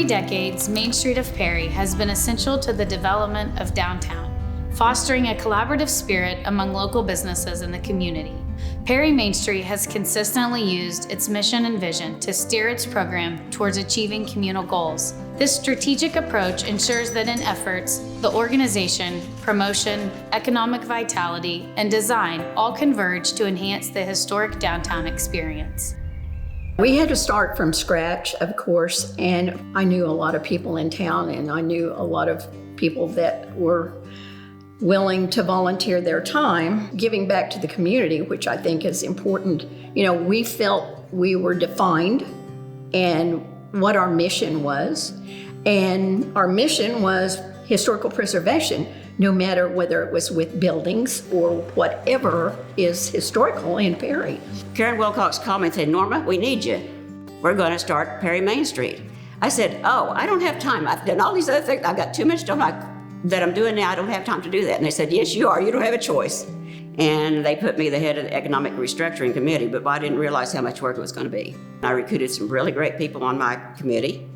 decades, Main Street of Perry has been essential to the development of downtown, fostering a collaborative spirit among local businesses in the community. Perry Main Street has consistently used its mission and vision to steer its program towards achieving communal goals. This strategic approach ensures that in efforts, the organization, promotion, economic vitality, and design all converge to enhance the historic downtown experience. We had to start from scratch, of course, and I knew a lot of people in town, and I knew a lot of people that were willing to volunteer their time, giving back to the community, which I think is important. We felt we were defined and what our mission was. And our mission was historical preservation, no matter whether it was with buildings or whatever is historical in Perry. Karen Wilcox called me and said, "Norma, we need you. We're going to start Perry Main Street." I said, "Oh, I don't have time. I've done all these other things. I've got too much stuff that I'm doing now. I don't have time to do that." And they said, "Yes, you are. You don't have a choice." And they put me the head of the Economic Restructuring Committee, but I didn't realize how much work it was going to be. I recruited some really great people on my committee,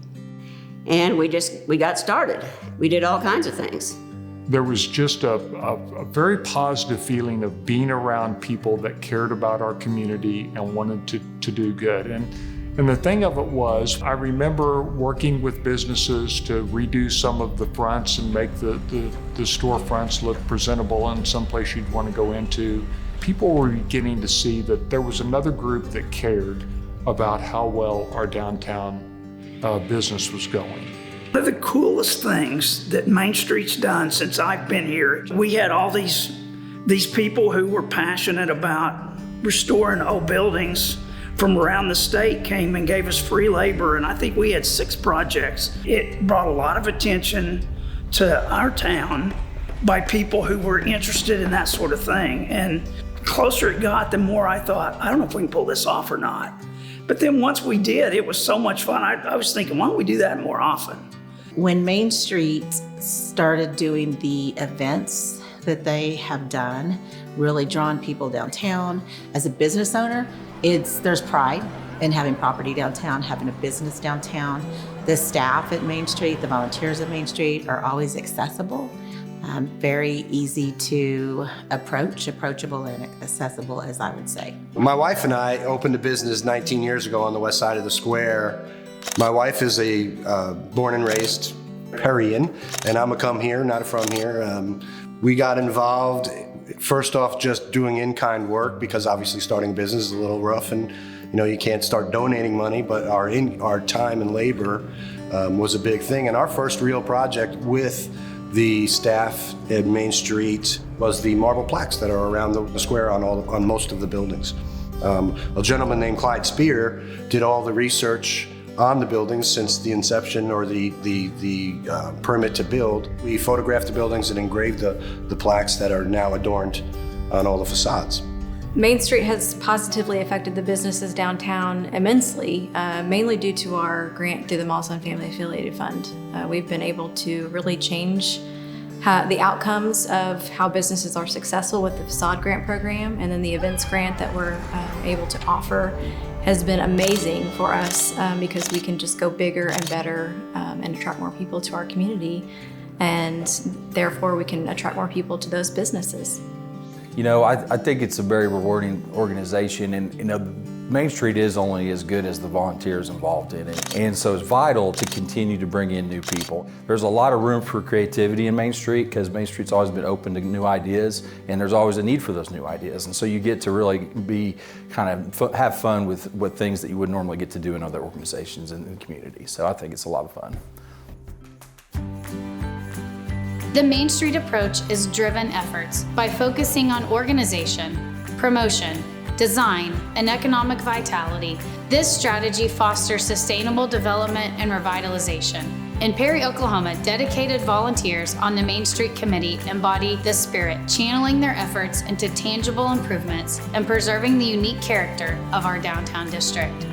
and we got started. We did all kinds of things. There was just a very positive feeling of being around people that cared about our community and wanted to do good. And the thing of it was, I remember working with businesses to redo some of the fronts and make the storefronts look presentable and someplace you'd want to go into. People were beginning to see that there was another group that cared about how well our downtown business was going. One of the coolest things that Main Street's done since I've been here, we had all these people who were passionate about restoring old buildings from around the state came and gave us free labor, and I think we had 6 projects. It brought a lot of attention to our town by people who were interested in that sort of thing. And the closer it got, the more I thought, I don't know if we can pull this off or not. But then once we did, it was so much fun. I was thinking, why don't we do that more often? When Main Street started doing the events that they have done, really drawn people downtown, as a business owner, there's pride in having property downtown, having a business downtown. The staff at Main Street, the volunteers at Main Street are always accessible, very easy to approachable and accessible, as I would say. My wife and I opened a business 19 years ago on the west side of the square. My wife is a born and raised Perryan, and I'm a come here, not a from here. We got involved first off just doing in-kind work, because obviously starting a business is a little rough, and you can't start donating money, but our time and labor was a big thing. And our first real project with the staff at Main Street was the marble plaques that are around the square on most of the buildings. A gentleman named Clyde Spear did all the research on the buildings since the inception or the permit to build. We photographed the buildings and engraved the plaques that are now adorned on all the facades. Main Street has positively affected the businesses downtown immensely, mainly due to our grant through the Mollison Family Affiliated Fund. We've been able to really change the outcomes of how businesses are successful with the facade grant program, and then the events grant that we're able to offer has been amazing for us because we can just go bigger and better and attract more people to our community, and therefore we can attract more people to those businesses. I think it's a very rewarding organization, and Main Street is only as good as the volunteers involved in it. And so it's vital to continue to bring in new people. There's a lot of room for creativity in Main Street, because Main Street's always been open to new ideas, and there's always a need for those new ideas. And so you get to really have fun with things that you would normally get to do in other organizations in the community. So I think it's a lot of fun. The Main Street approach is driven efforts by focusing on organization, promotion, design, and economic vitality. This strategy fosters sustainable development and revitalization. In Perry, Oklahoma, dedicated volunteers on the Main Street Committee embody this spirit, channeling their efforts into tangible improvements and preserving the unique character of our downtown district.